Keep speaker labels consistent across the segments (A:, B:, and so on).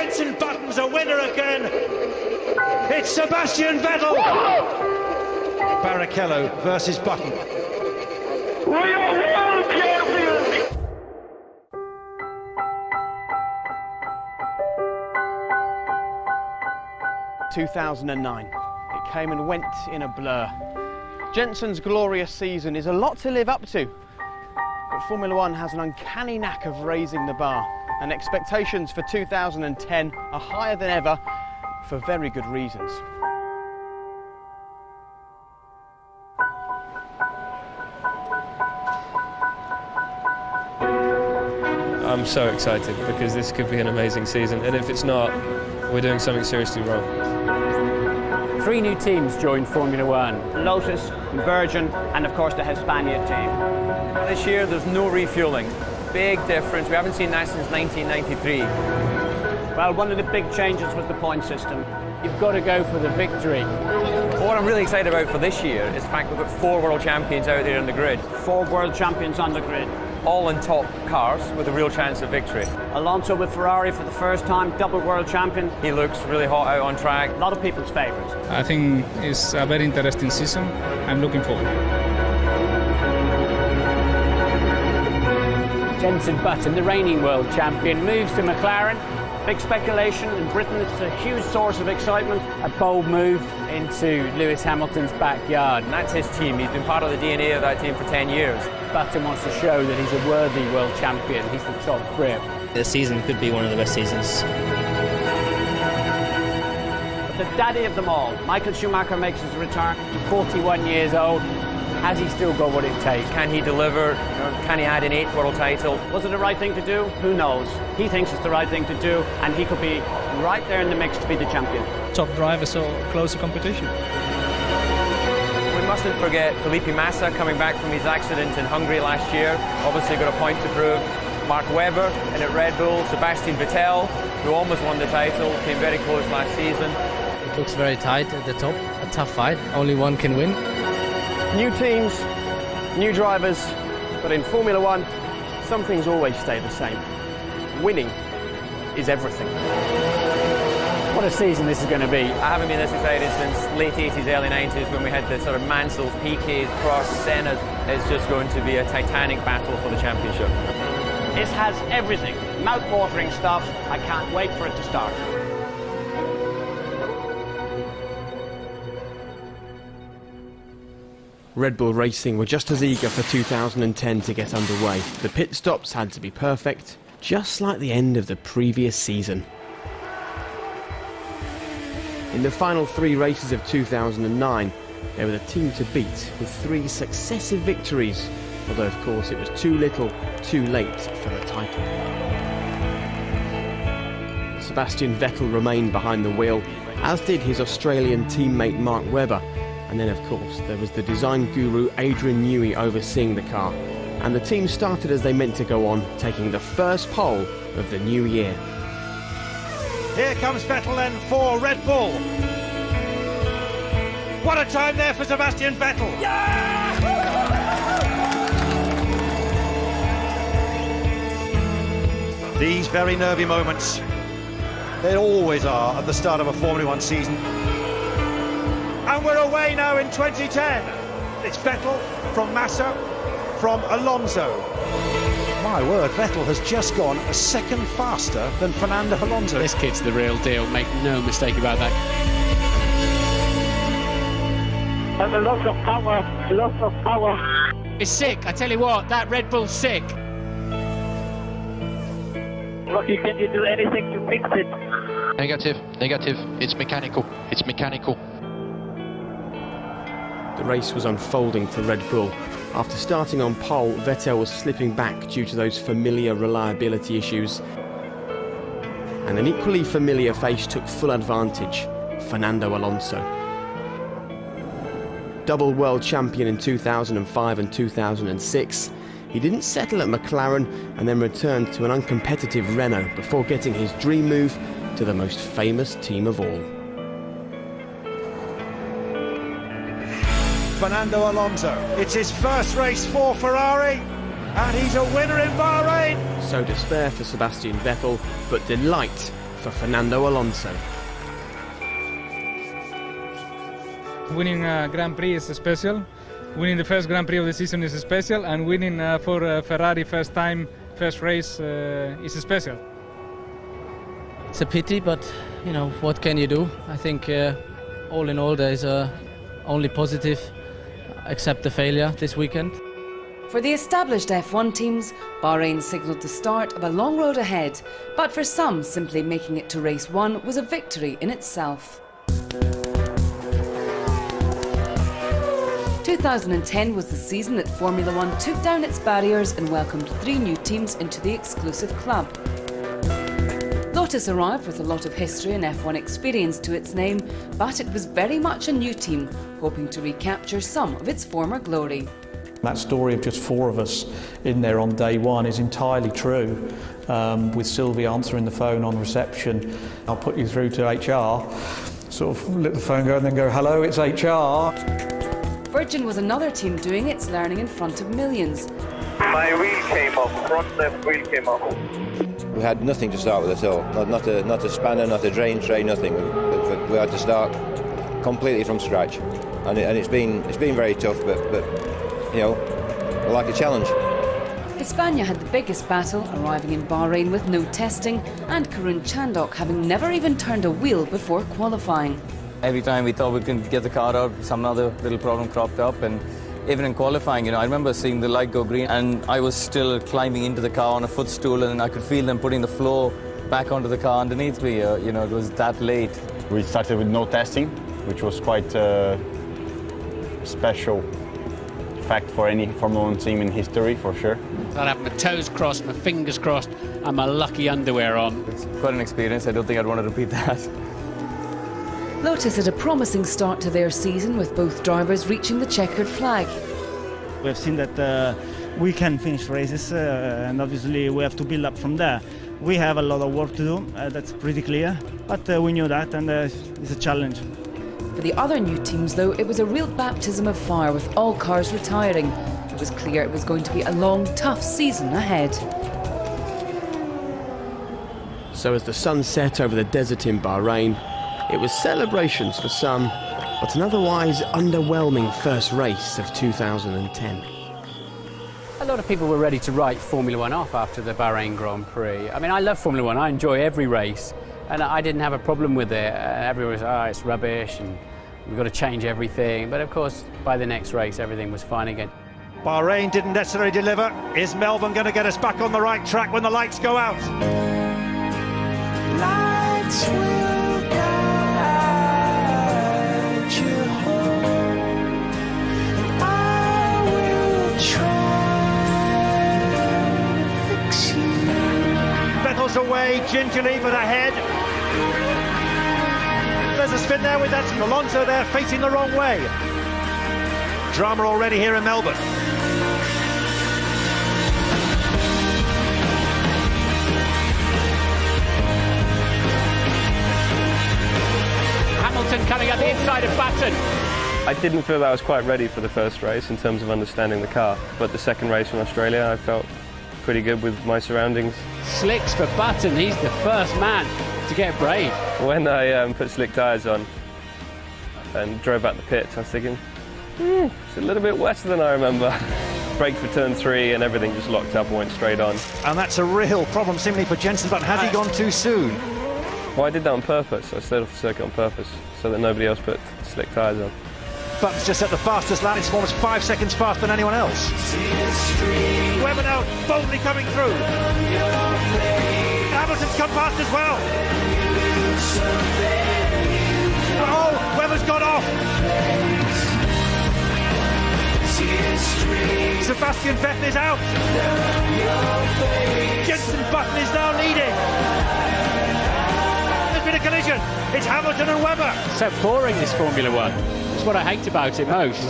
A: Jenson Button's a winner again. It's Sebastian Vettel. Barrichello versus Button.
B: We are world champions!
C: 2009. It came and went in a blur. Jenson's glorious season is a lot to live up to, but Formula One has an uncanny knack of raising the bar, and expectations for 2010 are higher than ever for very good reasons.
D: I'm so excited because this could be an amazing season, and if it's not, we're doing something seriously wrong.
E: 3 new teams joined Formula One.
C: Lotus, Virgin, and of course the Hispania team.
F: This year there's no refuelling. Big difference. We haven't seen that since 1993.
E: Well, one of the big changes was the point system. You've got to go for the victory.
F: What I'm really excited about for this year is the fact we've got 4 world champions out there on the grid.
E: 4 world champions on the grid.
F: All in top cars with a real chance of victory.
E: Alonso with Ferrari for the first time, double world champion.
F: He looks really hot out on track.
E: A lot of people's favourites.
G: I think it's a very interesting season. I'm looking forward.
E: Jenson Button, the reigning world champion, moves to McLaren. Big speculation in Britain, it's a huge source of excitement. A bold move into Lewis Hamilton's backyard.
F: And that's his team. He's been part of the DNA of that team for 10 years.
E: Button wants to show that he's a worthy world champion. He's the top grip.
H: This season could be one of the best seasons.
E: But the daddy of them all, Michael Schumacher, makes his return. He's 41 years old. Has he still got what it takes?
F: Can he deliver? Can he add an 8th world title?
E: Was it the right thing to do? Who knows? He thinks it's the right thing to do, and he could be right there in the mix to be the champion.
G: Top drivers, so closer competition.
F: We mustn't forget Felipe Massa coming back from his accident in Hungary last year. Obviously got a point to prove. Mark Webber in at Red Bull. Sebastian Vettel, who almost won the title, came very close last season.
H: It looks very tight at the top. A tough fight. Only one can win.
C: New teams, new drivers, but in Formula One, some things always stay the same. Winning is everything.
E: What a season this is going to be.
F: I haven't been this excited since late 80s, early 90s when we had the sort of Mansells, Piquets, Prost, Senna. It's just going to be a titanic battle for the championship.
E: This has everything. Mouth-watering stuff. I can't wait for it to start.
I: Red Bull Racing were just as eager for 2010 to get underway. The pit stops had to be perfect, just like the end of the previous season. In the final 3 races of 2009, they were the team to beat with 3 successive victories, although of course it was too little, too late for the title. Sebastian Vettel remained behind the wheel, as did his Australian teammate Mark Webber. And then, of course, there was the design guru Adrian Newey overseeing the car. And the team started as they meant to go on, taking the first pole of the new year.
A: Here comes Vettel then for Red Bull. What a time there for Sebastian Vettel. Yeah! These very nervy moments, they always are at the start of a Formula One season. And we're away now in 2010. It's Vettel from Massa, from Alonso. My word, Vettel has just gone a second faster than Fernando Alonso.
E: This kid's the real deal, make no mistake about that.
B: And a lot of power, lots of power.
E: It's sick, I tell you what, that Red Bull's sick.
B: Rocky, can you do anything to fix it?
J: Negative. It's mechanical.
I: The race was unfolding for Red Bull. After starting on pole, Vettel was slipping back due to those familiar reliability issues. And an equally familiar face took full advantage, Fernando Alonso. Double world champion in 2005 and 2006, he didn't settle at McLaren and then returned to an uncompetitive Renault before getting his dream move to the most famous team of all.
A: Fernando Alonso, it's his first race for Ferrari, and he's a winner in Bahrain.
I: So despair for Sebastian Vettel, but delight for Fernando Alonso.
G: Winning a Grand Prix is special. Winning the first Grand Prix of the season is special, and winning for Ferrari first race is special.
H: It's a pity, but you know, what can you do? I think all in all there is only positive, except the failure this weekend.
K: For the established F1 teams, Bahrain signalled the start of a long road ahead, but for some, simply making it to race 1 was a victory in itself. 2010 was the season that Formula 1 took down its barriers and welcomed 3 new teams into the exclusive club. Lotus arrived with a lot of history and F1 experience to its name, but it was very much a new team, hoping to recapture some of its former glory.
L: That story of just 4 of us in there on day 1 is entirely true, with Sylvie answering the phone on reception. I'll put you through to HR, sort of let the phone go and then go, hello, it's HR.
K: Virgin was another team doing its learning in front of millions.
B: My wheel came off, front left wheel came off.
M: We had nothing to start with at all, not a spanner, not a drain tray, nothing. We had to start completely from scratch, and it's been very tough, but you know, I like a challenge.
K: Hispania had the biggest battle, arriving in Bahrain with no testing, and Karun Chandok having never even turned a wheel before qualifying.
N: Every time we thought we could get the car out, some other little problem cropped up, and even in qualifying, you know, I remember seeing the light go green and I was still climbing into the car on a footstool, and I could feel them putting the floor back onto the car underneath me. You know, it was that late.
O: We started with no testing, which was quite a special fact for any Formula 1 team in history, for sure.
E: I'd have my toes crossed, my fingers crossed, and my lucky underwear on.
N: It's quite an experience. I don't think I'd want to repeat that.
K: Lotus had a promising start to their season, with both drivers reaching the checkered flag.
P: We have seen that we can finish races, and obviously we have to build up from there. We have a lot of work to do, that's pretty clear, but we knew that, and it's a challenge.
K: For the other new teams, though, it was a real baptism of fire, with all cars retiring. It was clear it was going to be a long, tough season ahead.
I: So as the sun set over the desert in Bahrain, it was celebrations for some, but an otherwise underwhelming first race of 2010.
E: A lot of people were ready to write Formula 1 off after the Bahrain Grand Prix. I mean, I love Formula 1, I enjoy every race, and I didn't have a problem with it. Everyone was, oh, it's rubbish, and we've got to change everything. But of course, by the next race, everything was fine again.
A: Bahrain didn't necessarily deliver. Is Melbourne going to get us back on the right track when the lights go out? Lights will guide you home. I will try to fix you. Vettel's away gingerly but ahead. There's a spin there with that Alonso there facing the wrong way. Drama already here in Melbourne.
E: Hamilton coming at the inside of Button.
D: I didn't feel that I was quite ready for the first race in terms of understanding the car, but the second race in Australia I felt pretty good with my surroundings.
E: Slicks for Button, he's the first man to get brave.
D: When I put slick tyres on and drove out the pits, I was thinking, it's a little bit wetter than I remember. Braked for turn 3 and everything just locked up and went straight on.
A: And that's a real problem seemingly for Jensen, but has he gone too soon?
D: Well, I did that on purpose. I stayed off the circuit on purpose so that nobody else put slick tyres on.
A: Button's just set the fastest lap. It's almost 5 seconds faster than anyone else. Webber now boldly coming through. Hamilton's come past as well. Oh, Webber's got off. Sebastian Vettel is out. Jensen Button is now leading. There's been a collision. It's Hamilton and Webber.
E: So boring, this Formula 1. That's what I hate about it most.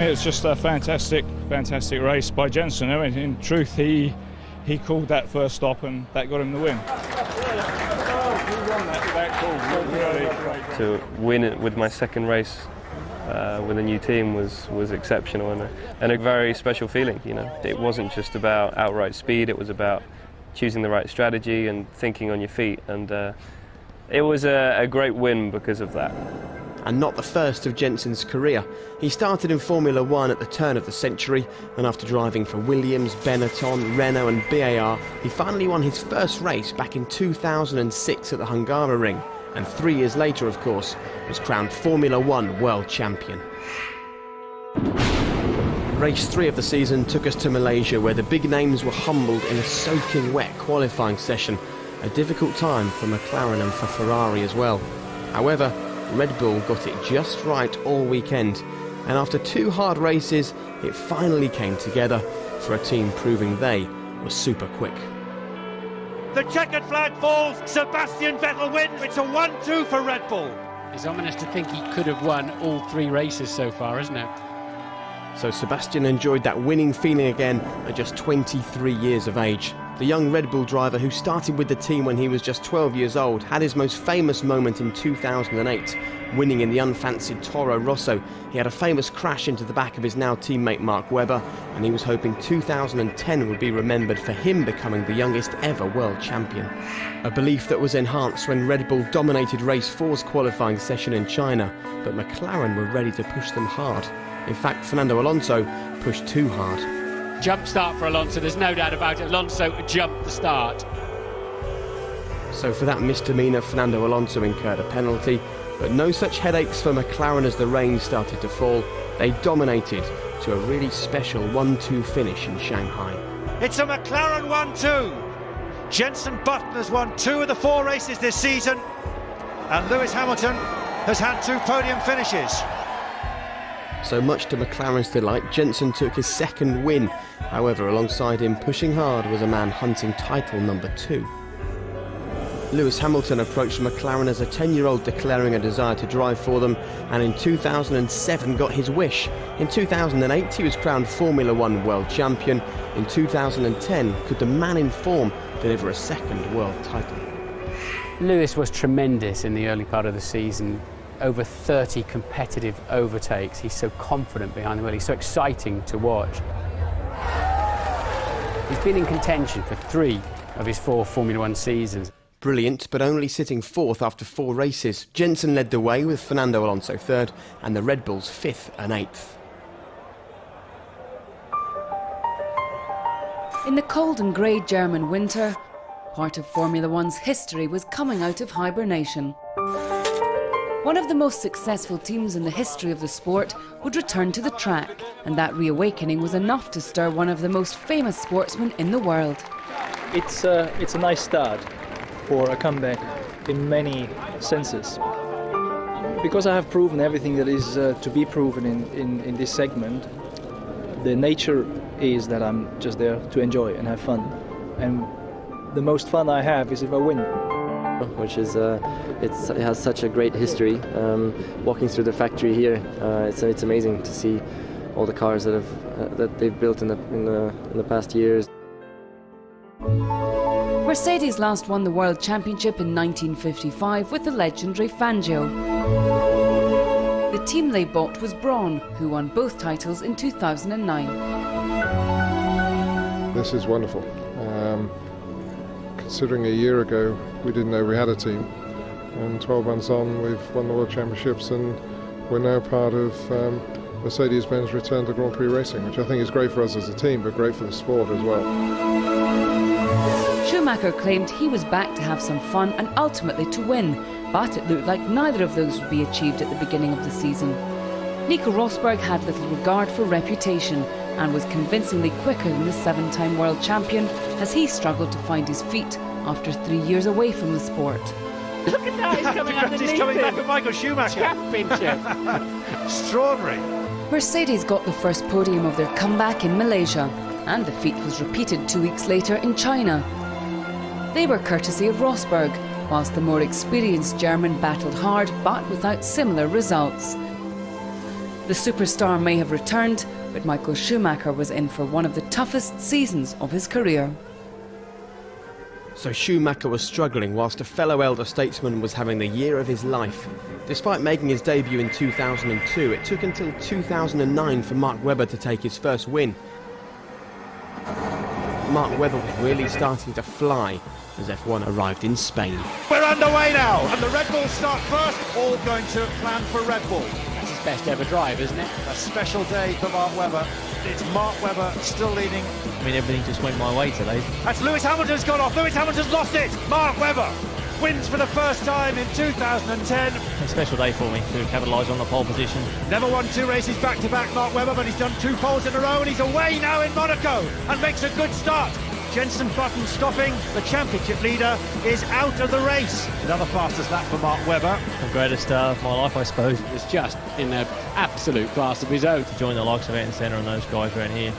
G: It's just fantastic fantastic race by Jensen. I mean, in truth, he called that first stop and that got him the win.
D: To win it with my second race with a new team was exceptional and a very special feeling. You know, it wasn't just about outright speed; it was about choosing the right strategy and thinking on your feet. And it was a great win because of that.
I: And not the first of Jensen's career. He started in Formula One at the turn of the century, and after driving for Williams, Benetton, Renault and BAR, he finally won his first race back in 2006 at the Hungaroring, and 3 years later, of course, was crowned Formula One World Champion. Race 3 of the season took us to Malaysia, where the big names were humbled in a soaking wet qualifying session, a difficult time for McLaren and for Ferrari as well. However, Red Bull got it just right all weekend, and after 2 hard races, it finally came together for a team proving they were super quick.
A: The checkered flag falls, Sebastian Vettel wins, it's a 1-2 for Red Bull.
E: It's ominous to think he could have won all 3 races so far, isn't it?
I: So Sebastian enjoyed that winning feeling again at just 23 years of age. The young Red Bull driver, who started with the team when he was just 12 years old, had his most famous moment in 2008, winning in the unfancied Toro Rosso. He had a famous crash into the back of his now teammate Mark Webber, and he was hoping 2010 would be remembered for him becoming the youngest ever world champion. A belief that was enhanced when Red Bull dominated race 4's qualifying session in China, but McLaren were ready to push them hard. In fact, Fernando Alonso pushed too hard.
E: Jump start for Alonso, there's no doubt about it. Alonso jumped the start.
I: So for that misdemeanour, Fernando Alonso incurred a penalty, but no such headaches for McLaren as the rain started to fall. They dominated to a really special 1-2 finish in Shanghai.
A: It's a McLaren 1-2. Jenson Button has won 2 of the 4 races this season, and Lewis Hamilton has had 2 podium finishes.
I: So much to McLaren's delight, Jenson took his second win. However, alongside him pushing hard was a man hunting title number 2. Lewis Hamilton approached McLaren as a 10-year-old, declaring a desire to drive for them, and in 2007 got his wish. In 2008 he was crowned Formula One World Champion. In 2010, could the man in form deliver a second world title?
E: Lewis was tremendous in the early part of the season. Over 30 competitive overtakes. He's so confident behind the wheel. He's so exciting to watch. He's been in contention for 3 of his 4 Formula One seasons.
I: Brilliant, but only sitting 4th after 4 races. Jenson led the way with Fernando Alonso 3rd and the Red Bulls 5th and 8th.
K: In the cold and grey German winter, part of Formula One's history was coming out of hibernation. One of the most successful teams in the history of the sport would return to the track, and that reawakening was enough to stir one of the most famous sportsmen in the world.
Q: It's a nice start for a comeback in many senses. Because I have proven everything that is to be proven in this segment, the nature is that I'm just there to enjoy and have fun. And the most fun I have is if I win.
R: Which is it has such a great history. Walking through the factory here, it's amazing to see all the cars that they've built in the past years.
K: Mercedes last won the World Championship in 1955 with the legendary Fangio. The team they bought was Braun, who won both titles in 2009.
S: This is wonderful. Considering a year ago we didn't know we had a team, and 12 months on we've won the World Championships, and we're now part of Mercedes-Benz return to Grand Prix racing, which I think is great for us as a team, but great for the sport as well.
K: Schumacher claimed he was back to have some fun and ultimately to win, but it looked like neither of those would be achieved at the beginning of the season. Nico Rosberg had little regard for reputation and was convincingly quicker than the 7-time world champion as he struggled to find his feet after 3 years away from the sport.
E: Look at that, he's coming underneath.
A: He's coming back with Michael Schumacher.
E: Championship.
A: Extraordinary.
K: Mercedes got the first podium of their comeback in Malaysia, and the feat was repeated 2 weeks later in China. They were courtesy of Rosberg, whilst the more experienced German battled hard but without similar results. The superstar may have returned, But Michael Schumacher was in for one of the toughest seasons of his career.
I: So Schumacher was struggling whilst a fellow elder statesman was having the year of his life. Despite making his debut in 2002, it took until 2009 for Mark Webber to take his first win. Mark Webber was really starting to fly as F1 arrived in Spain.
A: We're underway now, and the Red Bull start first, all going to plan for Red Bull.
E: That's his best ever drive, isn't it?
A: A special day for Mark Webber. It's Mark Webber still leading.
T: I mean, everything just went my way today.
A: That's Lewis Hamilton's gone off. Lewis Hamilton's lost it. Mark Webber wins for the first time in 2010.
T: A special day for me to capitalise on the pole position.
A: Never won 2 races back-to-back, Mark Webber, but he's done 2 poles in a row, and he's away now in Monaco and makes a good start. Jenson Button stopping. The championship leader is out of the race. Another fastest lap for Mark Webber.
T: The greatest of my life, I suppose.
E: It's just in an absolute class of his own.
T: To join the likes of Ayrton Senna and those guys around here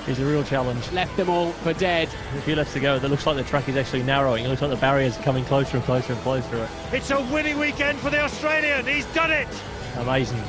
T: is a real challenge.
E: Left them all for dead.
T: A few laps to go. It looks like the track is actually narrowing. It looks like the barriers are coming closer and closer and closer to it.
A: It's a winning weekend for the Australian. He's done it.
T: Amazing.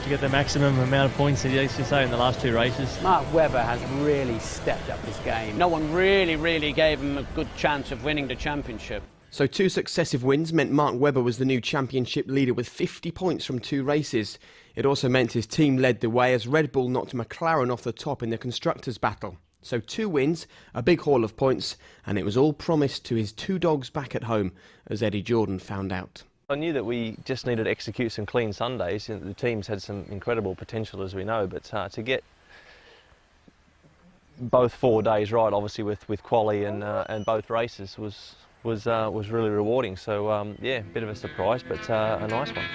T: To get the maximum amount of points, as you used to say, in the last 2 races.
E: Mark Webber has really stepped up his game. No one really gave him a good chance of winning the championship.
I: So 2 successive wins meant Mark Webber was the new championship leader with 50 points from 2 races. It also meant his team led the way as Red Bull knocked McLaren off the top in the constructors' battle. So 2 wins, a big haul of points, and it was all promised to his 2 dogs back at home, as Eddie Jordan found out.
D: I knew that we just needed to execute some clean Sundays. The team's had some incredible potential, as we know, but to get both 4 days right, obviously with quali and both races, was really rewarding. So yeah, a bit of a surprise, but a nice one.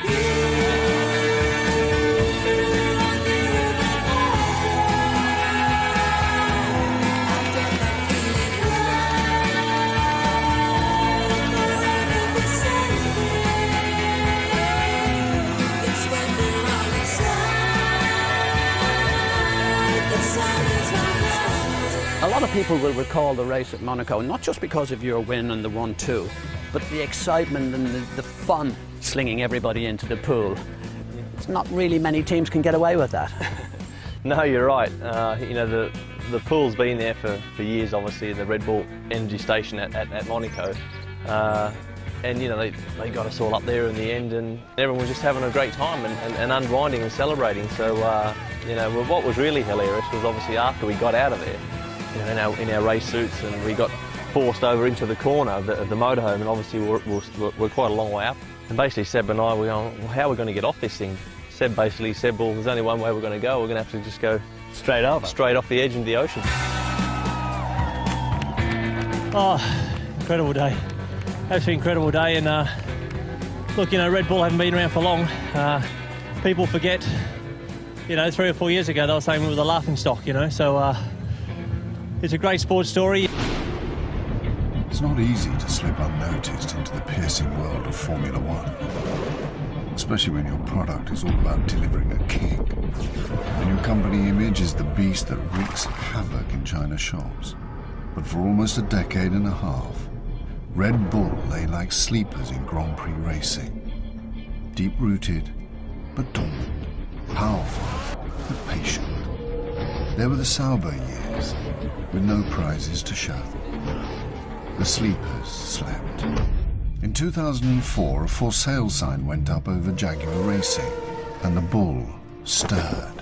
E: A lot of people will recall the race at Monaco, not just because of your win and the 1-2, but the excitement and the fun slinging everybody into the pool. It's not really many teams can get away with that.
D: No, you're right. You know, the pool's been there for years, obviously, the Red Bull Energy Station at Monaco. And, you know, they got us all up there in the end, and everyone was just having a great time and unwinding and celebrating. So, you know, what was really hilarious was obviously after we got out of there, you know, in our race suits, and we got forced over into the corner of the motorhome, and obviously we're quite a long way up. And basically Seb and I were going, well, how are we going to get off this thing? Seb basically said, well, there's only one way we're going to go. We're going to have to just go straight off the edge into the ocean.
T: Oh, incredible day. Absolutely incredible day. And look, you know, Red Bull haven't been around for long. People forget, you know, 3 or 4 years ago they were saying we were the laughing stock, you know, so it's a great sports story.
U: It's not easy to slip unnoticed into the piercing world of Formula One, especially when your product is all about delivering a kick, and your company image is the beast that wreaks havoc in China shops. But for almost a decade and a half, Red Bull lay like sleepers in Grand Prix racing. Deep-rooted, but dormant. Powerful, but patient. There were the Sauber years, with no prizes to show. The sleepers slept. In 2004, a for sale sign went up over Jaguar Racing, and the bull stirred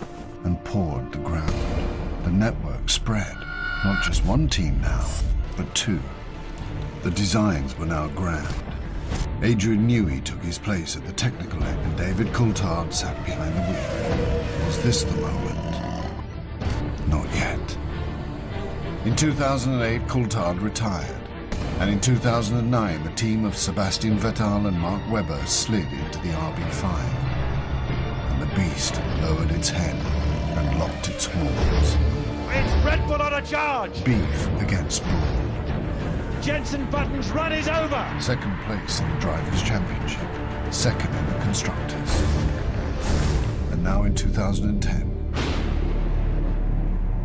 U: and pawed the ground. The network spread. Not just one team now, but 2. The designs were now grand. Adrian Newey took his place at the technical end, and David Coulthard sat behind the wheel. Was this the moment? Not yet. In 2008, Coulthard retired, and in 2009, the team of Sebastian Vettel and Mark Webber slid into the RB5, and the beast lowered its head and locked its horns.
A: It's Red Bull on a charge!
U: Beef against bull.
A: Jenson Button's run is over!
U: Second place in the Drivers' Championship, second in the Constructors. And now in 2010,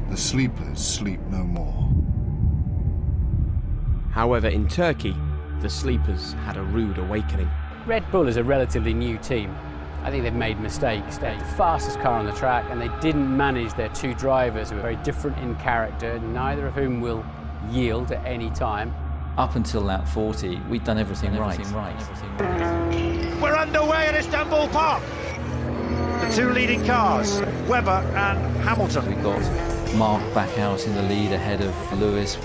U: the sleepers sleep no more.
I: However, in Turkey, the sleepers had a rude awakening.
E: Red Bull is a relatively new team. I think they've made mistakes. They're the fastest car on the track, and they didn't manage their two drivers who are very different in character, neither of whom will yield at any time.
C: Up until lap 40, we'd done everything right.
A: We're underway at Istanbul Park. The two leading cars, Webber and Hamilton.
C: We've got Mark back out in the lead ahead of Lewis.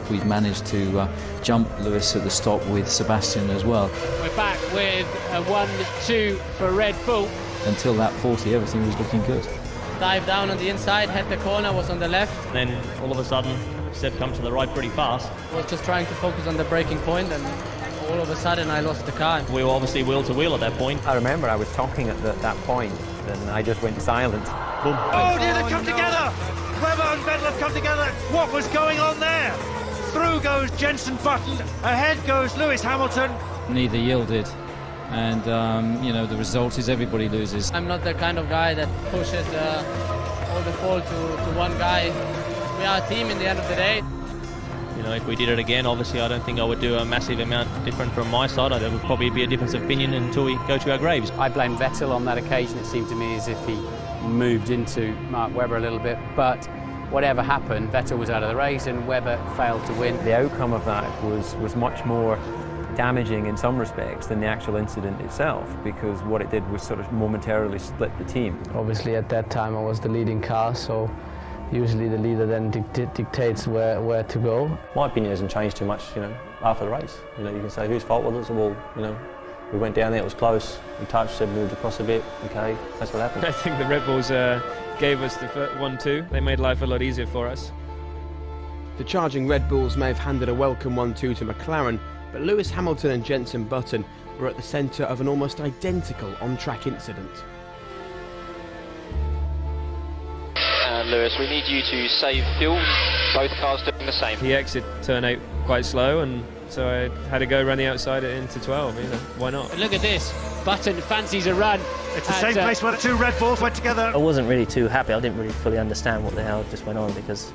C: We've managed to jump Lewis at the stop with Sebastian as well.
E: We're back with a 1-2 for Red Bull.
C: Until lap 40, everything was looking good.
H: Dive down on the inside, had the corner, was on the left.
V: And then all of a sudden, Seb comes to the right pretty fast.
H: I was just trying to focus on the braking point, and all of a sudden I lost the car.
V: We were obviously wheel to wheel at that point.
F: I remember I was talking at that point, and I just went silent.
V: Boom.
A: Oh dear, they've come together! Webber and Vettel have come together. What was going on there? Through goes Jenson Button, ahead goes Lewis Hamilton.
C: Neither yielded, and you know, the result is everybody loses.
H: I'm not the kind of guy that pushes all the fault to one guy. We are a team in the end of the day.
V: You know, if we did it again, obviously I don't think I would do a massive amount different from my side. There would probably be a difference of opinion until we go to our graves.
E: I blame Vettel on that occasion. It seemed to me as if he moved into Mark Webber a little bit, but whatever happened, Vettel was out of the race and Webber failed to win.
F: The outcome of that was much more damaging in some respects than the actual incident itself, because what it did was sort of momentarily split the team.
H: Obviously at that time I was the leading car, so usually the leader then dictates where to go.
W: My opinion hasn't changed too much, you know, after the race. You know, you can say whose fault was it? Well, you know, we went down there, it was close, we touched, Seb moved across a bit, okay, that's what happened.
D: I think the Red Bulls gave us the 1-2. They made life a lot easier for us.
I: The charging Red Bulls may have handed a welcome 1-2 to McLaren, but Lewis Hamilton and Jenson Button were at the centre of an almost identical on-track incident.
J: Lewis, we need you to save fuel. Both cars doing the same.
D: The exit turned out quite slow, and so I had to go run the outside into 12. You know, why not?
E: But look at this. Button fancies a run.
A: It's the same place where the two Red Bulls went together.
V: I wasn't really too happy. I didn't really fully understand what the hell just went on, because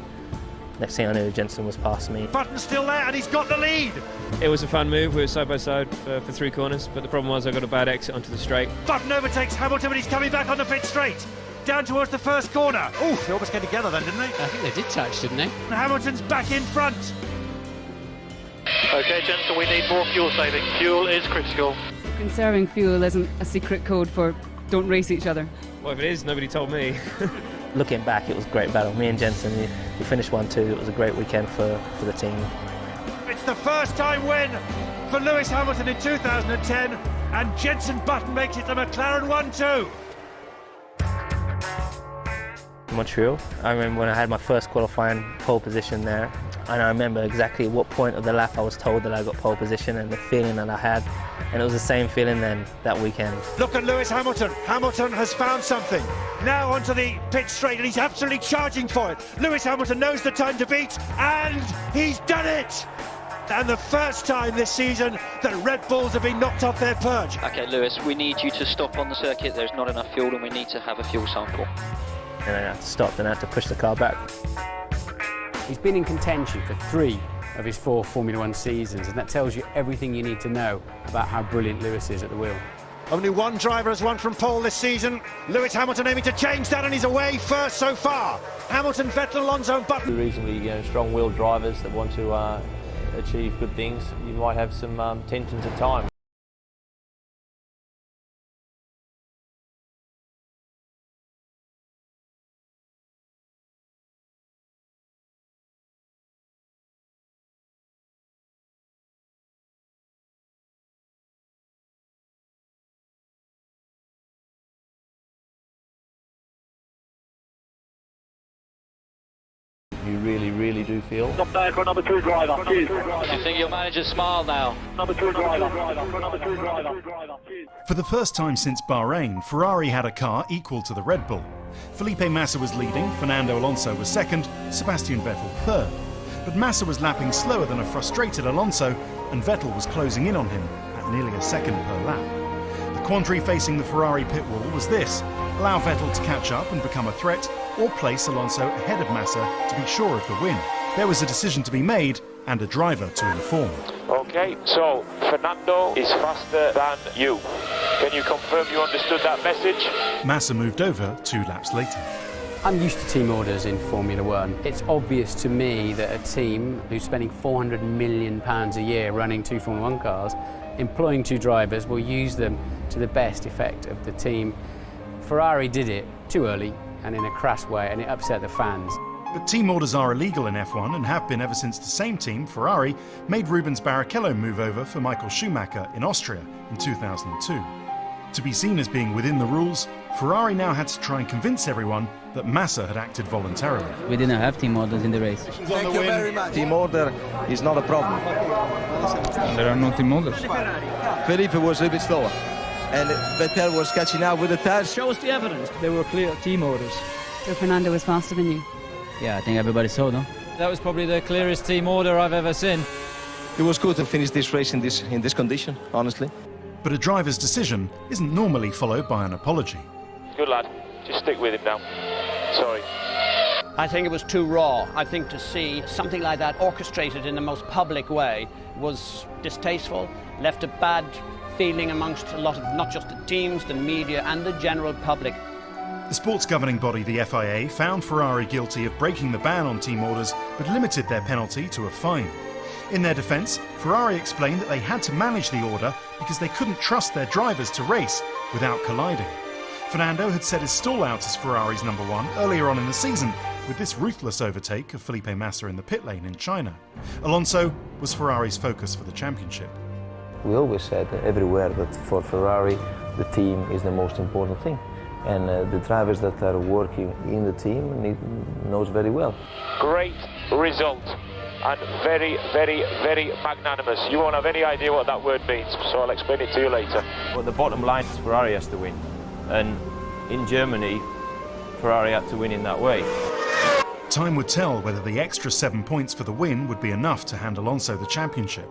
V: next thing I knew, Jenson was past me.
A: Button's still there and he's got the lead.
D: It was a fun move. We were side by side for 3 corners, but the problem was I got a bad exit onto the straight.
A: Button overtakes Hamilton, but he's coming back on the pit straight. Down towards the first corner. Oh, they almost came together then, didn't they?
E: I think they did touch, didn't they?
A: And Hamilton's back in front.
B: Okay, Jenson, we need more fuel saving. Fuel is critical.
K: Conserving fuel isn't a secret code for don't race each other.
D: Well, if it is, nobody told me.
V: Looking back, it was a great battle. Me and Jenson, we finished 1-2. It was a great weekend for the team.
A: It's the first time win for Lewis Hamilton in 2010, and Jenson Button makes it the McLaren 1-2.
V: Montreal. I remember when I had my first qualifying pole position there, and I remember exactly what point of the lap I was told that I got pole position and the feeling that I had, and it was the same feeling then that weekend.
A: Look at Lewis Hamilton. Hamilton has found something. Now onto the pit straight, and he's absolutely charging for it. Lewis Hamilton knows the time to beat, and he's done it! And the first time this season that Red Bulls have been knocked off their perch.
J: Okay, Lewis, we need you to stop on the circuit. There's not enough fuel and we need to have a fuel sample.
V: And I had to stop and I had to push the car back.
E: He's been in contention for 3 of his 4 Formula 1 seasons, and that tells you everything you need to know about how brilliant Lewis is at the wheel.
A: Only one driver has won from pole this season. Lewis Hamilton aiming to change that, and he's away first so far. Hamilton, Vettel, Alonso, Button.
V: Reasonably strong-willed drivers that want to achieve good things. You might have some tensions at times. You really do feel.
B: Stop there for number 2 driver. Cheers.
J: Do you think your manager's smile now?
B: Number 2 driver. Number 2 driver.
X: For the first time since Bahrain, Ferrari had a car equal to the Red Bull. Felipe Massa was leading, Fernando Alonso was second, Sebastian Vettel third. But Massa was lapping slower than a frustrated Alonso, and Vettel was closing in on him at nearly a second per lap. The quandary facing the Ferrari pit wall was this: allow Vettel to catch up and become a threat, or place Alonso ahead of Massa to be sure of the win. There was a decision to be made and a driver to inform.
Y: Okay, so Fernando is faster than you.
L: Can you confirm you understood that message?
X: Massa moved over 2 laps later.
E: I'm used to team orders in Formula One. It's obvious to me that a team who's spending £400 million a year running 2 Formula One cars, employing 2 drivers, will use them to the best effect of the team. Ferrari did it too early and in a crass way, and it upset the fans.
X: But team orders are illegal in F1 and have been ever since the same team, Ferrari, made Rubens Barrichello move over for Michael Schumacher in Austria in 2002. To be seen as being within the rules, Ferrari now had to try and convince everyone that Massa had acted voluntarily.
M: We didn't have team orders in the race.
N: Thank you very much. Team order is not a problem.
G: There are no team orders.
N: Felipe was a bit slower, and Vettel was catching up with the tires.
Q: Show us the evidence. There were clear team orders.
K: So Fernando was faster than you?
M: Yeah, I think everybody saw, no?
O: That was probably the clearest team order I've ever seen.
N: It was good to finish this race in this condition, honestly.
X: But a driver's decision isn't normally followed by an apology.
L: Good lad. Just stick with him now. Sorry.
Y: I think it was too raw. I think to see something like that orchestrated in the most public way was distasteful, left a bad feeling amongst a lot of, not just the teams, the media and the general public.
X: The sports governing body, the FIA, found Ferrari guilty of breaking the ban on team orders, but limited their penalty to a fine. In their defence, Ferrari explained that they had to manage the order because they couldn't trust their drivers to race without colliding. Fernando had set his stall out as Ferrari's #1 earlier on in the season with this ruthless overtake of Felipe Massa in the pit lane in China. Alonso was Ferrari's focus for the championship.
Z: We always said everywhere that for Ferrari the team is the most important thing, and the drivers that are working in the team knows very well.
L: Great result. And very, very, very magnanimous. You won't have any idea what that word means, so I'll explain it to you later.
D: But the bottom line is Ferrari has to win. And in Germany, Ferrari had to win in that way.
X: Time would tell whether the extra 7 points for the win would be enough to hand Alonso the championship.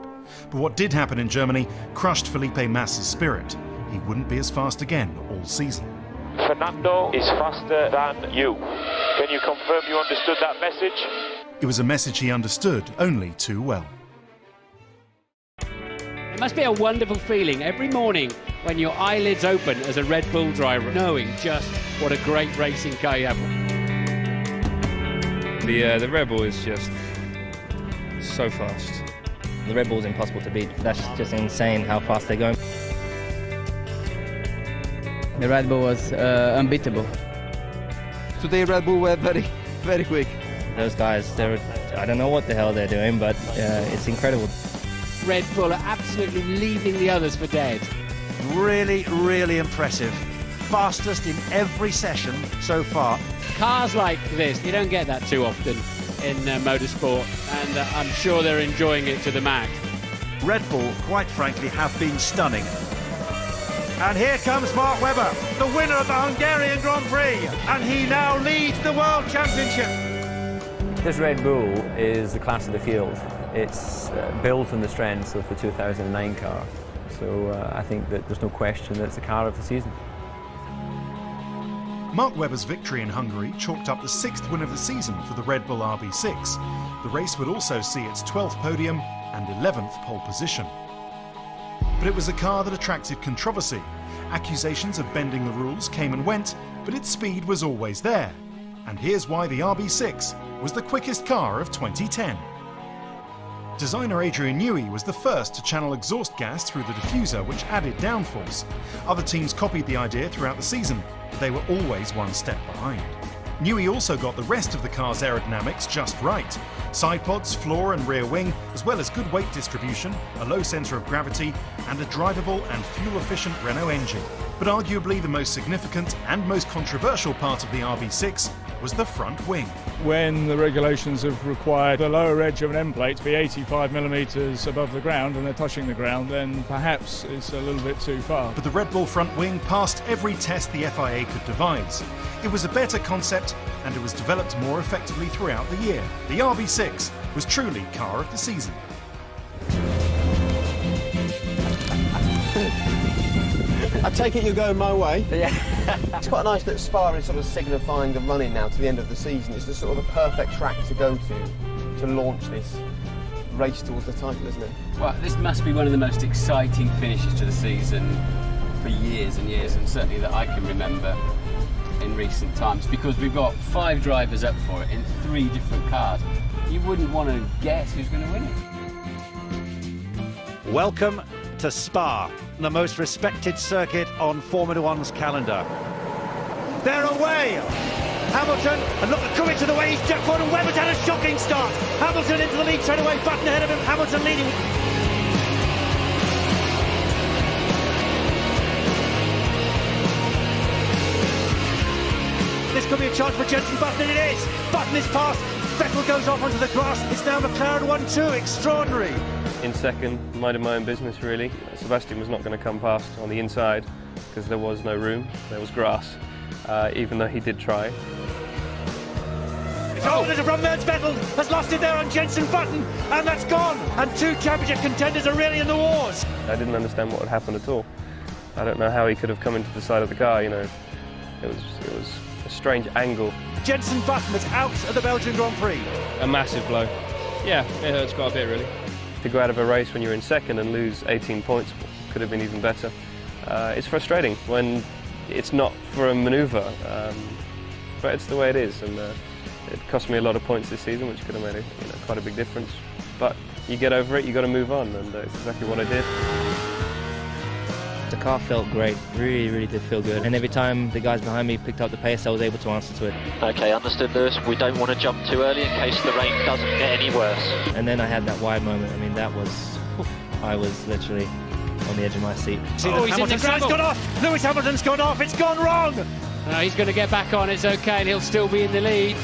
X: But what did happen in Germany crushed Felipe Massa's spirit. He wouldn't be as fast again all season.
L: Fernando is faster than you. Can you confirm you understood that message?
X: It was a message he understood only too well.
E: It must be a wonderful feeling every morning when your eyelids open as a Red Bull driver, knowing just what a great racing car you have.
D: The Red Bull is just so fast.
V: The Red Bull is impossible to beat. That's just insane how fast they're going.
M: The Red Bull was unbeatable.
N: Today Red Bull were very, very quick.
V: Those guys, I don't know what the hell they're doing, but it's incredible.
E: Red Bull are absolutely leaving the others for dead.
A: Really, really impressive. Fastest in every session so far.
E: Cars like this, you don't get that too often in motorsport, and I'm sure they're enjoying it to the max.
A: Red Bull, quite frankly, have been stunning. And here comes Mark Webber, the winner of the Hungarian Grand Prix, and he now leads the World Championship.
F: This Red Bull is the class of the field. It's built on the strengths of the 2009 car. So I think that there's no question that it's the car of the season.
X: Mark Webber's victory in Hungary chalked up the 6th win of the season for the Red Bull RB6. The race would also see its 12th podium and 11th pole position. But it was a car that attracted controversy. Accusations of bending the rules came and went, but its speed was always there. And here's why the RB6 was the quickest car of 2010. Designer Adrian Newey was the first to channel exhaust gas through the diffuser, which added downforce. Other teams copied the idea throughout the season, but they were always one step behind. Newey also got the rest of the car's aerodynamics just right. Side pods, floor and rear wing, as well as good weight distribution, a low centre of gravity, and a drivable and fuel-efficient Renault engine. But arguably the most significant and most controversial part of the RB6 was the front wing.
G: When the regulations have required the lower edge of an end plate to be 85mm above the ground and they're touching the ground, then perhaps it's a little bit too far.
X: But the Red Bull front wing passed every test the FIA could devise. It was a better concept and it was developed more effectively throughout the year. The RB6 was truly car of the season.
I: I take it you're going my way. Yeah. It's quite nice that Spa is sort of signifying the run-in now to the end of the season. It's the sort of the perfect track to go to launch this race towards the title, isn't it?
E: Well, this must be one of the most exciting finishes to the season for years and years, and certainly that I can remember in recent times, because we've got 5 drivers up for it in 3 different cars. You wouldn't want to guess who's going to win it.
A: Welcome to Spa, the most respected circuit on Formula One's calendar. They're away! Hamilton, and look at Kubica, the way he's jet forward, and Webber's had a shocking start. Hamilton into the lead straight away, Button ahead of him, Hamilton leading. This could be a chance for Jenson Button, and it is. Button is past, Vettel goes off onto the grass. It's now McLaren 1-2, extraordinary.
D: In second, minded my own business really. Sebastian was not going to come past on the inside because there was no room, there was grass, even though he did try.
A: Oh, there's a run there. Vettel has lost it there on Jenson Button, and that's gone. And 2 championship contenders are really in the wars.
D: I didn't understand what had happened at all. I don't know how he could have come into the side of the car, you know. It was a strange angle.
A: Jenson Button is out of the Belgian Grand Prix.
D: A massive blow. Yeah, it hurts quite a bit really. To go out of a race when you're in second and lose 18 points could have been even better. It's frustrating when it's not for a manoeuvre, but it's the way it is, and it cost me a lot of points this season, which could have made quite a big difference. But you get over it, you got to move on, and it's exactly what I did.
V: The car felt great, really did feel good. And every time the guys behind me picked up the pace, I was able to answer to it.
J: Okay, understood, Lewis. We don't want to jump too early in case the rain doesn't get any worse.
V: And then I had that wide moment. I mean, that was, I was literally on the edge of my seat.
A: Oh, Hamilton's gone off! Lewis Hamilton's gone off, it's gone wrong!
E: No, he's going to get back on, it's okay, and he'll still be in the lead.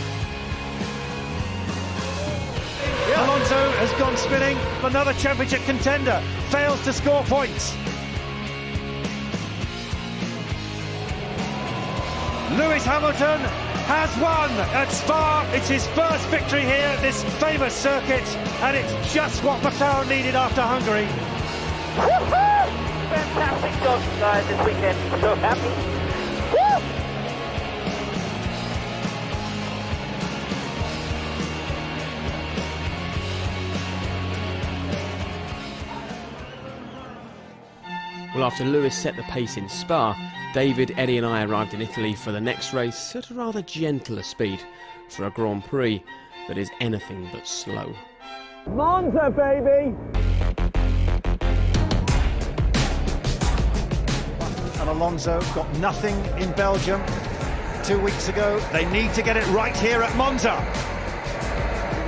A: Alonso has gone spinning, another championship contender, fails to score points. Lewis Hamilton has won at Spa. It's his first victory here at this famous circuit, and it's just what McLaren needed after Hungary.
B: Fantastic job, guys, this weekend. So happy.
I: Well, after Lewis set the pace in Spa, David, Eddie and I arrived in Italy for the next race at a rather gentler speed for a Grand Prix that is anything but slow.
B: Monza, baby!
A: And Alonso got nothing in Belgium 2 weeks ago. They need to get it right here at Monza.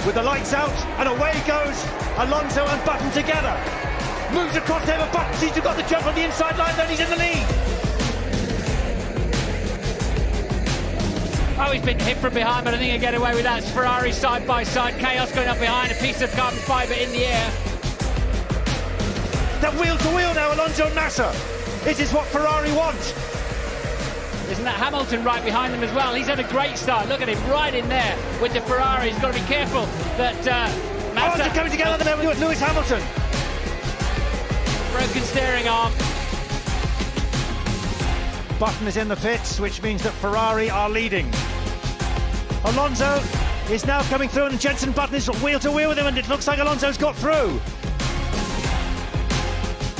A: With the lights out, and away goes Alonso and Button together. Moves across there, but Button seems to have got the jump on the inside line, then he's in the lead.
E: Oh, he's been hit from behind, but I think he'll get away with that. It's Ferrari side by side, chaos going up behind, a piece of carbon fibre in the air.
A: They're wheel to wheel now, Alonso and Massa. This is what Ferrari want.
E: Isn't that Hamilton right behind them as well? He's had a great start. Look at him right in there with the Ferrari. He's got to be careful that Massa...
A: Oh, they're coming together there with Lewis Hamilton.
E: Broken steering arm.
A: Button is in the pits, which means that Ferrari are leading. Alonso is now coming through, and Jenson Button is wheel to wheel with him, and it looks like Alonso's got through.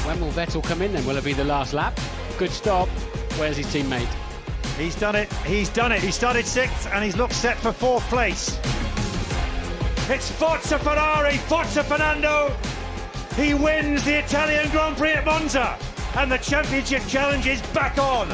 E: When will Vettel come in then? Will it be the last lap? Good stop. Where's his teammate?
A: He's done it. He's done it. He started 6th, and he's looked set for 4th place. It's Forza Ferrari, Forza Fernando. He wins the Italian Grand Prix at Monza, and the championship challenge is back on.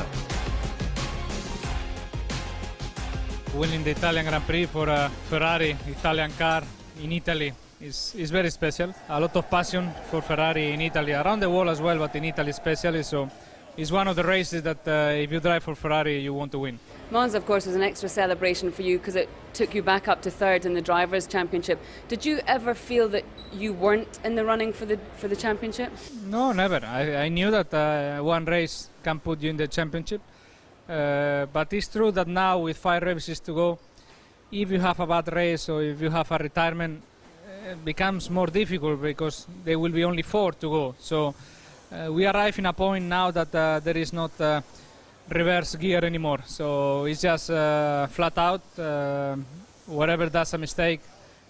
G: Winning the Italian Grand Prix for a Ferrari Italian car in Italy is very special. A lot of passion for Ferrari in Italy, around the world as well, but in Italy especially. So it's one of the races that if you drive for Ferrari, you want to win.
K: Monza, of course, was an extra celebration for you because it took you back up to 3rd in the Drivers' Championship. Did you ever feel that you weren't in the running for the championship?
G: No, never. I knew that one race can put you in the championship. But it's true that now with 5 races to go, if you have a bad race or if you have a retirement, it becomes more difficult because there will be only 4 to go. So we arrive in a point now that there is not reverse gear anymore. So it's just flat out. Whatever does a mistake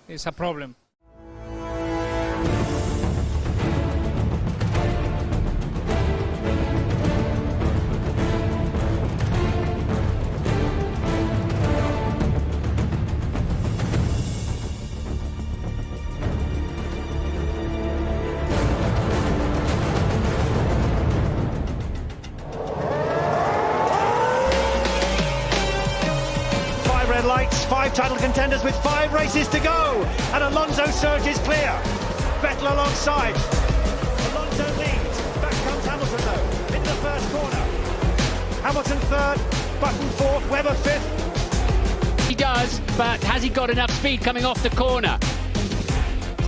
G: is a problem.
A: contenders with 5 races to go, and Alonso surges clear. Vettel alongside. Alonso leads. Back comes Hamilton though, into the first corner. Hamilton third, Button fourth, Webber fifth.
E: He does, but has he got enough speed coming off the corner?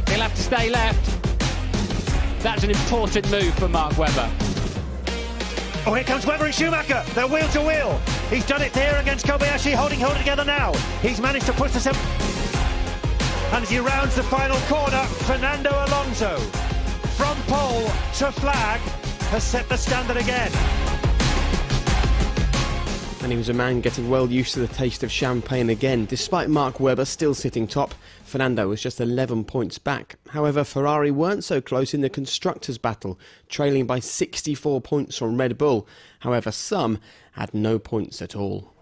E: He'll have to stay left. That's an important move for Mark Webber.
A: Oh, here comes Webber and Schumacher. They're wheel to wheel. He's done it there against Kobayashi, holding together now. He's managed to push the and as he rounds the final corner, Fernando Alonso, from pole to flag, has set the standard again.
I: And he was a man getting well used to the taste of champagne again. Despite Mark Webber still sitting top, Fernando was just 11 points back. However, Ferrari weren't so close in the constructors' battle, trailing by 64 points from Red Bull. However, some had no points at all.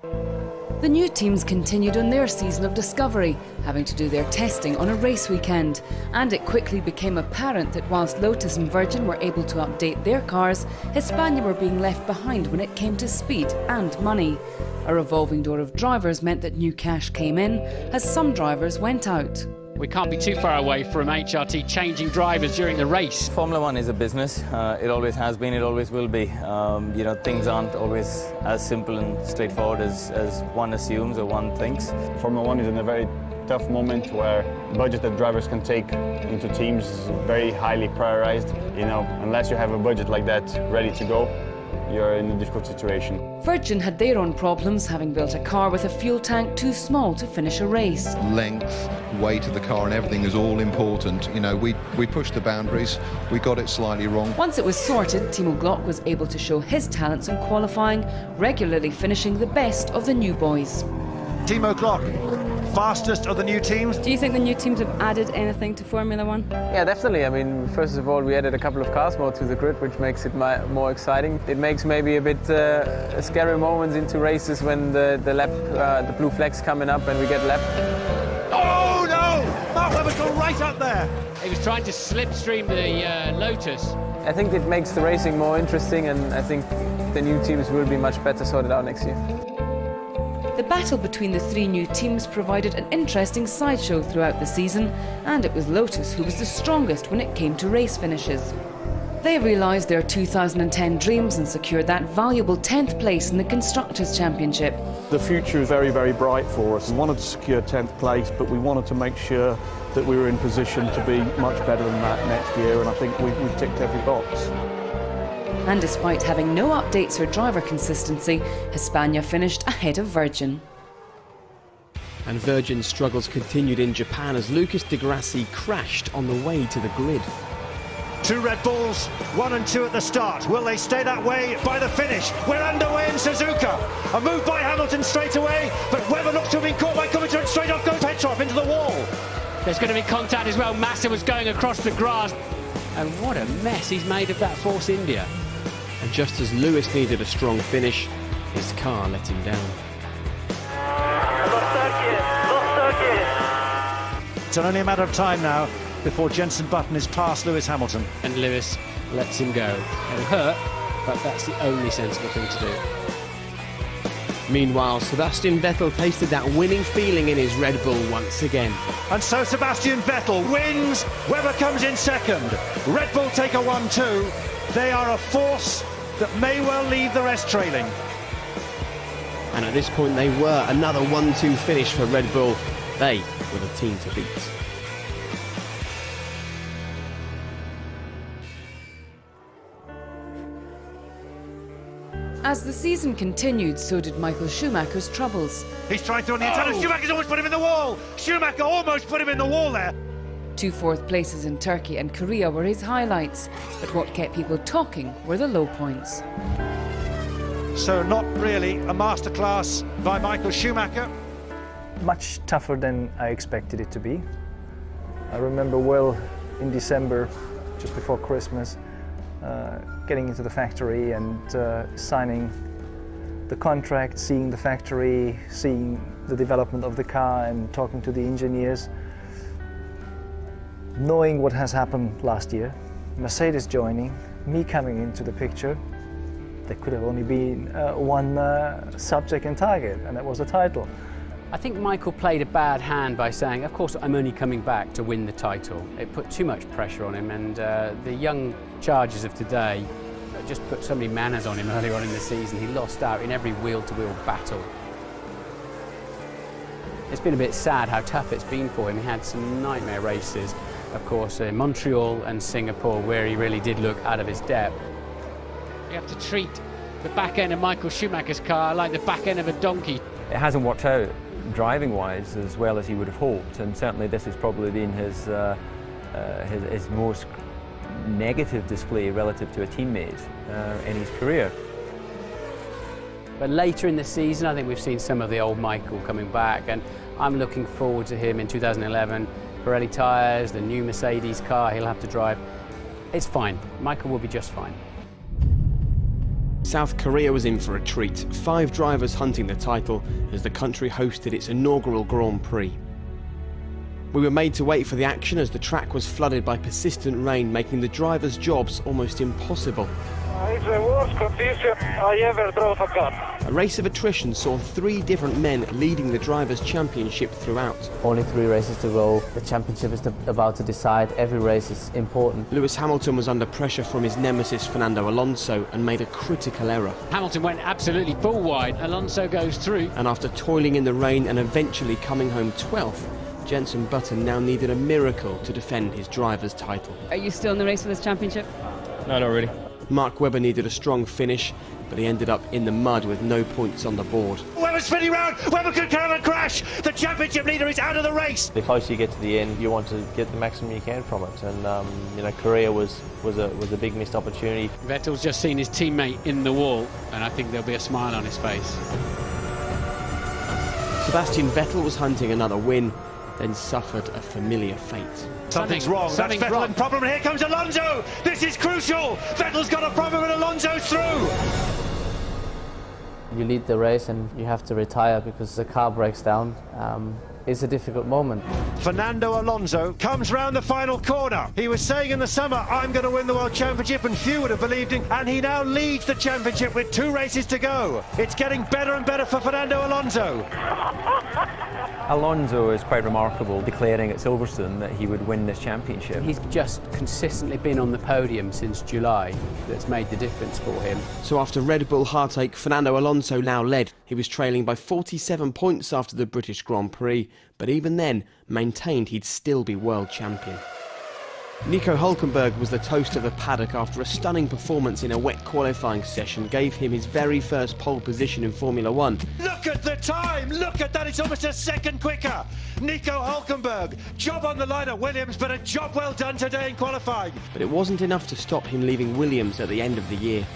K: The new teams continued on their season of discovery, having to do their testing on a race weekend. And it quickly became apparent that whilst Lotus and Virgin were able to update their cars, Hispania were being left behind when it came to speed and money. A revolving door of drivers meant that new cash came in, as some drivers went out.
E: We can't be too far away from HRT changing drivers during the race.
C: Formula One is a business. It always has been, it always will be. You know, things aren't always as simple and straightforward as one assumes or one thinks.
P: Formula One is in a very tough moment where the budget that drivers can take into teams is very highly prioritized. You know, unless you have a budget like that ready to go, you're in a difficult situation.
K: Virgin had their own problems, having built a car with a fuel tank too small to finish a race.
R: Length, weight of the car and everything is all important. You know, we pushed the boundaries, we got it slightly wrong.
K: Once it was sorted, Timo Glock was able to show his talents in qualifying, regularly finishing the best of the new boys.
A: Timo Glock, fastest of the new teams.
S: Do you think the new teams have added anything to Formula One?
F: Yeah, definitely. I mean, first of all, we added a couple of cars more to the grid, which makes it more exciting. It makes maybe a bit scary moments into races when the blue flag's coming up and we get lapped.
A: Oh no! Mark Webber's gone right up there.
E: He was trying to slipstream the Lotus.
F: I think it makes the racing more interesting, and I think the new teams will be much better sorted out next year.
K: The battle between the 3 new teams provided an interesting sideshow throughout the season, and it was Lotus who was the strongest when it came to race finishes. They realised their 2010 dreams and secured that valuable 10th place in the Constructors' Championship.
T: The future is very, very bright for us. We wanted to secure 10th place, but we wanted to make sure that we were in position to be much better than that next year, and I think we've ticked every box.
K: And despite having no updates or driver consistency, Hispania finished ahead of Virgin.
I: And Virgin's struggles continued in Japan as Lucas di Grassi crashed on the way to the grid.
A: 2 Red Bulls, 1 and 2 at the start. Will they stay that way by the finish? We're underway in Suzuka. A move by Hamilton straight away, but Webber looks to have been caught by Kubica and straight off goes Petrov into the wall.
E: There's going to be contact as well. Massa was going across the grass. And what a mess he's made of that Force India.
I: And just as Lewis needed a strong finish, his car let him down.
A: It's only a matter of time now before Jenson Button is past Lewis Hamilton.
E: And Lewis lets him go. It'll hurt, but that's the only sensible thing to do.
I: Meanwhile, Sebastian Vettel tasted that winning feeling in his Red Bull once again.
A: And so Sebastian Vettel wins. Webber comes in second. Red Bull take a 1-2. They are a force that may well leave the rest trailing.
I: And at this point they were. Another 1-2 finish for Red Bull. They were the team to beat.
K: As the season continued, so did Michael Schumacher's troubles.
A: He's trying to on the Italian. Schumacher's almost put him in the wall. Schumacher almost put him in the wall there.
K: 2 fourth places in Turkey and Korea were his highlights, but what kept people talking were the low points.
A: So not really a masterclass by Michael Schumacher.
Q: Much tougher than I expected it to be. I remember well in December, just before Christmas, getting into the factory and signing the contract, seeing the factory, seeing the development of the car and talking to the engineers. Knowing what has happened last year, Mercedes joining, me coming into the picture, there could have only been one subject and target, and that was the title.
E: I think Michael played a bad hand by saying, of course, I'm only coming back to win the title. It put too much pressure on him, and the young chargers of today just put so many manners on him earlier on in the season. He lost out in every wheel-to-wheel battle. It's been a bit sad how tough it's been for him. He had some nightmare races, of course, in Montreal and Singapore, where he really did look out of his depth.
H: You have to treat the back end of Michael Schumacher's car like the back end of a donkey.
F: It hasn't worked out driving-wise as well as he would have hoped, and certainly this has probably been his most negative display relative to a teammate in his career.
E: But later in the season, I think we've seen some of the old Michael coming back, and I'm looking forward to him in 2011. Pirelli tyres, the new Mercedes car he'll have to drive. It's fine. Michael will be just fine.
I: South Korea was in for a treat. 5 drivers hunting the title as the country hosted its inaugural Grand Prix. We were made to wait for the action as the track was flooded by persistent rain, making the drivers' jobs almost impossible.
B: It's the worst condition I ever drove a car.
I: A race of attrition saw 3 different men leading the Drivers' Championship throughout.
C: Only 3 races to go. The championship is about to decide. Every race is important.
I: Lewis Hamilton was under pressure from his nemesis Fernando Alonso and made a critical error.
H: Hamilton went absolutely bull wide. Alonso goes through.
I: And after toiling in the rain and eventually coming home 12th, Jenson Button now needed a miracle to defend his driver's title.
S: Are you still in the race for this championship?
D: No, not really.
I: Mark Webber needed a strong finish, but he ended up in the mud with no points on the board.
A: Webber's spinning round. Webber could come and crash. The championship leader is out of the race.
O: The closer you get to the end, you want to get the maximum you can from it, and Korea was a big missed opportunity.
H: Vettel's just seen his teammate in the wall, and I think there'll be a smile on his face.
I: Sebastian Vettel was hunting another win, then suffered a familiar fate.
A: Something's wrong. That's Vettel in problem. And here comes Alonso. This is crucial. Vettel's got a problem and Alonso's through.
C: You lead the race and you have to retire because the car breaks down. It's a difficult moment.
A: Fernando Alonso comes round the final corner. He was saying in the summer, I'm going to win the World Championship, and few would have believed him. And he now leads the championship with 2 races to go. It's getting better and better for Fernando Alonso.
F: Alonso is quite remarkable, declaring at Silverstone that he would win this championship.
E: He's just consistently been on the podium since July. That's made the difference for him.
I: So after Red Bull heartache, Fernando Alonso now led. He was trailing by 47 points after the British Grand Prix, but even then maintained he'd still be world champion. Nico Hülkenberg was the toast of the paddock after a stunning performance in a wet qualifying session gave him his very first pole position in Formula 1.
A: Look at the time! Look at that! It's almost a second quicker! Nico Hülkenberg, job on the line at Williams, but a job well done today in qualifying.
I: But it wasn't enough to stop him leaving Williams at the end of the year.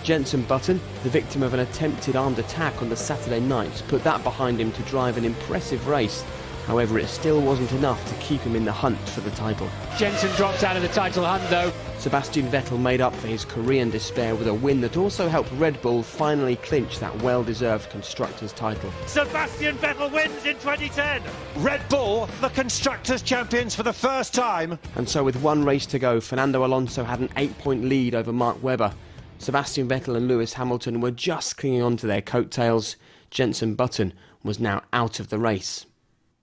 I: Jenson Button, the victim of an attempted armed attack on the Saturday night, put that behind him to drive an impressive race. However, it still wasn't enough to keep him in the hunt for the title.
H: Jenson drops out of the title hunt though.
I: Sebastian Vettel made up for his Korean despair with a win that also helped Red Bull finally clinch that well-deserved Constructors' title.
A: Sebastian Vettel wins in 2010. Red Bull, the Constructors' champions for the first time.
I: And so with 1 race to go, Fernando Alonso had an 8-point lead over Mark Webber. Sebastian Vettel and Lewis Hamilton were just clinging on to their coattails. Jenson Button was now out of the race.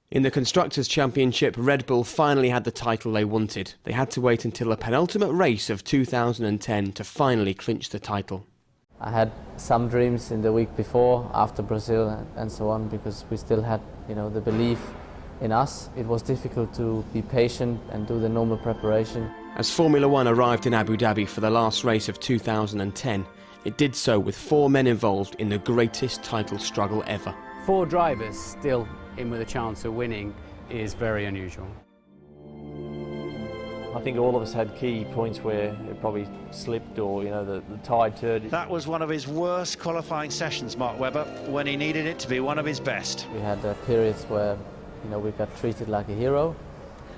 I: In the Constructors' Championship, Red Bull finally had the title they wanted. They had to wait until the penultimate race of 2010 to finally clinch the title.
C: I had some dreams in the week before, after Brazil and so on, because we still had, the belief in us. It was difficult to be patient and do the normal preparation.
I: As Formula 1 arrived in Abu Dhabi for the last race of 2010, it did so with 4 men involved in the greatest title struggle ever.
E: 4 drivers still in with a chance of winning is very unusual.
O: I think all of us had key points where it probably slipped or, the tide turned.
A: That was one of his worst qualifying sessions, Mark Webber, when he needed it to be one of his best.
C: We had periods where, we got treated like a hero,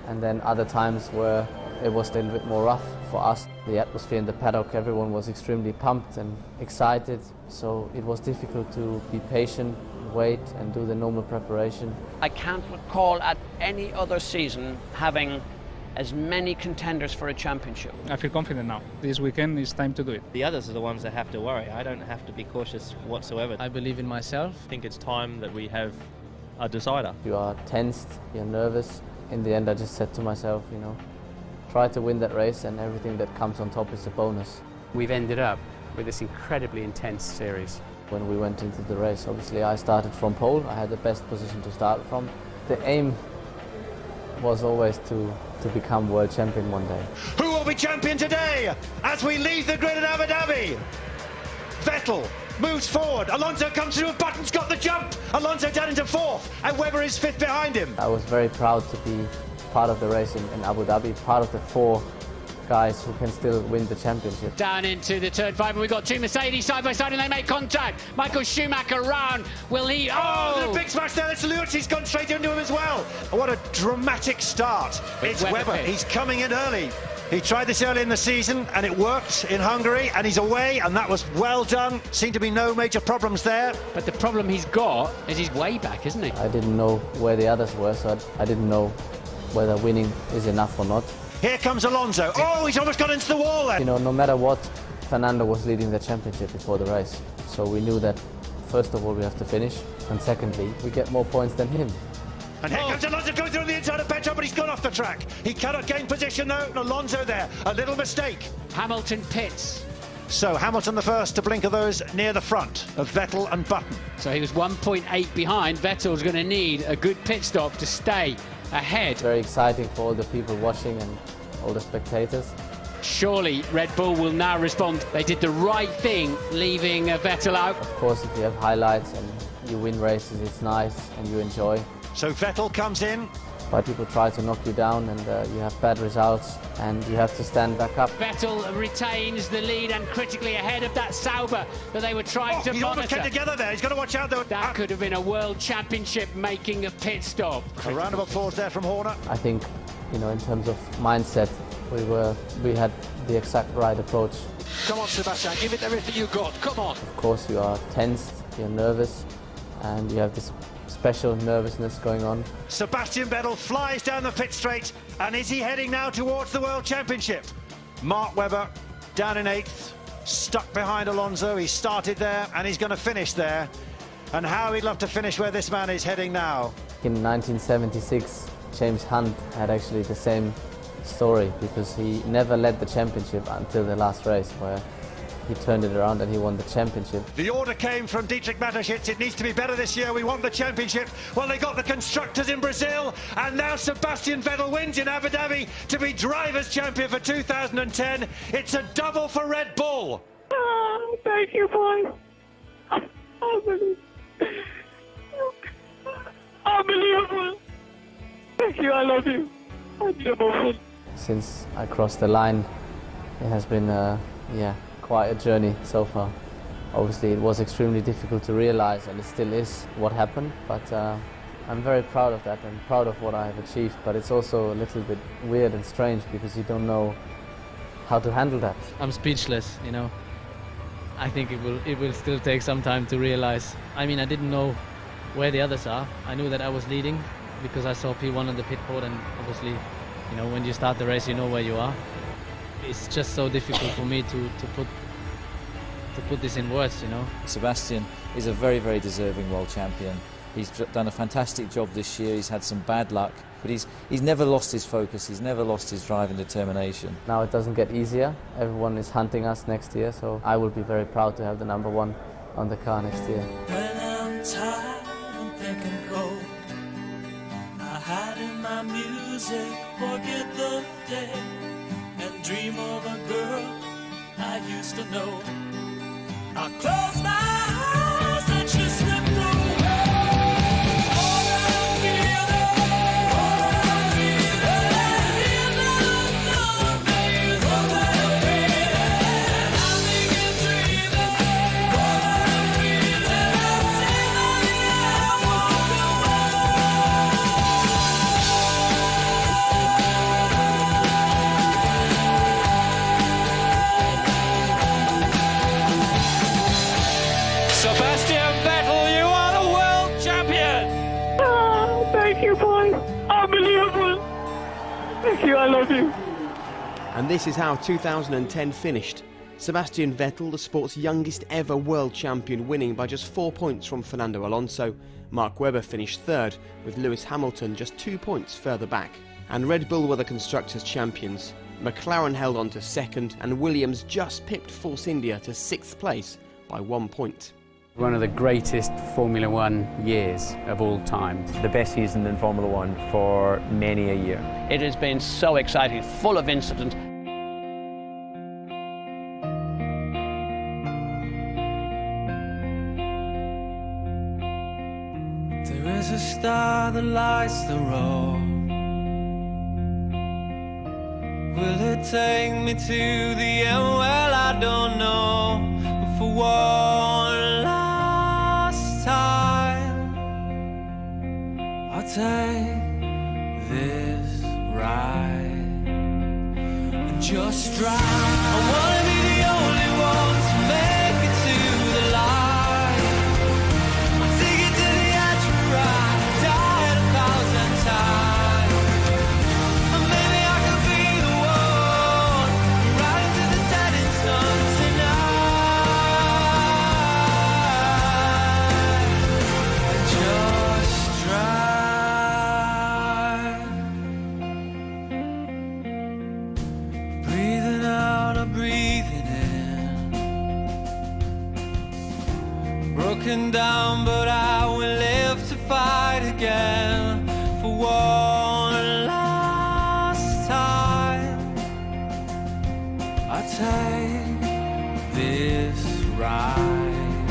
C: and then other times where it was a little bit more rough for us. The atmosphere in the paddock, everyone was extremely pumped and excited, so it was difficult to be patient, wait and do the normal preparation.
H: I can't recall at any other season having as many contenders for a championship.
G: I feel confident now. This weekend is time to do it.
V: The others are the ones that have to worry. I don't have to be cautious whatsoever.
M: I believe in myself.
V: I think it's time that we have
L: a decider.
C: You are tensed, you're nervous. In the end, I just said to myself, you know, try to win that race and everything that comes on top is a bonus.
E: We've ended up with this incredibly intense series.
C: When we went into the race, obviously I started from pole. I had the best position to start from. The aim was always to become world champion one day.
A: Who will be champion today as we leave the grid at Abu Dhabi? Vettel moves forward. Alonso comes through. Button's got the jump. Alonso down into fourth, and Webber is fifth behind him.
C: I was very proud to be part of the race in Abu Dhabi, part of the 4 guys who can still win the championship.
E: Down into the turn 5, and we've got 2 Mercedes side by side, and they make contact. Michael Schumacher round. Will he?
A: Oh, the big smash there. It's Lewis. He's gone straight into him as well. What a dramatic start. It's Webber. He's coming in early. He tried this early in the season and it worked in Hungary, and he's away, and that was well done. Seemed to be no major problems there.
E: But the problem he's got is he's way back, isn't he?
C: I didn't know where the others were, so I didn't know whether winning is enough or not.
A: Here comes Alonso. Oh, he's almost got into the wall there.
C: You know, no matter what, Fernando was leading the championship before the race. So we knew that, first of all, we have to finish, and secondly, we get more points than him.
A: And here comes Alonso going through the inside of Petro, but he's gone off the track. He cannot gain position though. Alonso there, a little mistake.
E: Hamilton pits.
A: So Hamilton the first to blink of those near the front of Vettel and Button.
E: So he was 1.8 behind. Vettel's going to need a good pit stop to stay ahead.
C: Very exciting for all the people watching and all the spectators.
E: Surely Red Bull will now respond. They did the right thing, leaving Vettel out.
C: Of course, if you have highlights and you win races, it's nice and you enjoy.
A: So Vettel comes in.
C: But people try to knock you down, and you have bad results, and you have to stand back up.
E: Vettel retains the lead and critically ahead of that Sauber that they were trying to
A: he
E: monitor.
A: almost came together there. He's got to watch out though.
E: That could have been a world championship making a pit stop.
A: A round of applause there from Horner.
C: I think, you know, in terms of mindset, we had the exact right approach.
A: Come on, Sebastian, give it everything you got. Come on.
C: Of course, you are tensed, you're nervous, and you have this special nervousness going on.
A: Sebastian Vettel flies down the pit straight, and is he heading now towards the World Championship? Mark Webber down in 8th, stuck behind Alonso. He started there and he's going to finish there. And how he'd love to finish where this man is heading now.
C: In 1976, James Hunt had actually the same story, because he never led the championship until the last race, where he turned it around and he won the championship.
A: The order came from Dietrich Mateschitz. It needs to be better this year. We want the championship. Well, they got the constructors in Brazil, and now Sebastian Vettel wins in Abu Dhabi to be drivers' champion for 2010. It's a double for Red Bull.
B: Oh, thank you, boys. Unbelievable. Thank you. I love you. Unbelievable.
C: Since I crossed the line, it has been quite a journey so far. Obviously it was extremely difficult to realize, and it still is, what happened, but I'm very proud of that and proud of what I have achieved, but it's also a little bit weird and strange because you don't know how to handle that.
M: I'm speechless, you know. I think it will still take some time to realize. I mean, I didn't know where the others are. I knew that I was leading because I saw P1 on the pit board, and obviously, you know, when you start the race you know where you are. It's just so difficult for me to put this in words, you know.
N: Sebastian is a very, very deserving world champion. He's done a fantastic job this year. He's had some bad luck, but he's never lost his focus. He's never lost his drive and determination.
C: Now it doesn't get easier. Everyone is hunting us next year, so I will be very proud to have the #1 on the car next year.
U: When I'm tired and thinking cold, I hide in my music, forget the day, and dream of a girl I used to know. I close my eyes and she slipped away. All I feel is, love, baby, all I feel, and I think it's dreaming. All I feel is, I walk
F: Sebastian Vettel, you are the world champion!
B: Oh, thank you, boys. Unbelievable. Thank you, I love you.
I: And this is how 2010 finished. Sebastian Vettel, the sport's youngest ever world champion, winning by just 4 points from Fernando Alonso. Mark Webber finished third, with Lewis Hamilton just 2 points further back. And Red Bull were the Constructors' champions. McLaren held on to second, and Williams just pipped Force India to 6th place by 1 point.
E: One of the greatest Formula One years of all time.
F: The best season in Formula One for many a year.
H: It has been so exciting, full of incident.
U: There is a star that lights the road. Will it take me to the end? Well, I don't know. But for one last time, I'll take this ride and just drive. I wanna be the only one to make it to the light. I'll take it to the edge and ride, die 1,000 times. And maybe I could be the one riding to the setting sun tonight. Just drive. Breathing out or breathing in. Broken down, but I will live to fight again. For one last time, I'll take this ride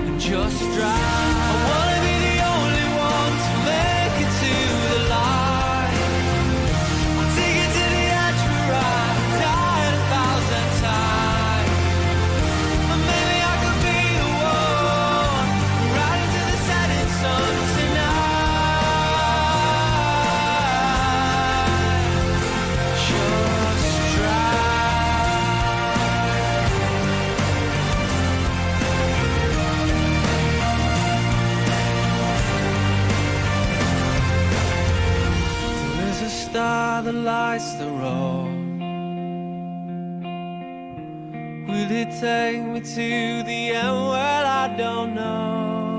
U: and just drive. I wanna be the only one to make it to the light. I'll take it to the edge and ride, die 1,000 times. And maybe I could be the one riding to the setting sun tonight. Just There is a star that lights the road. Will it take me to the end? Well, I don't know.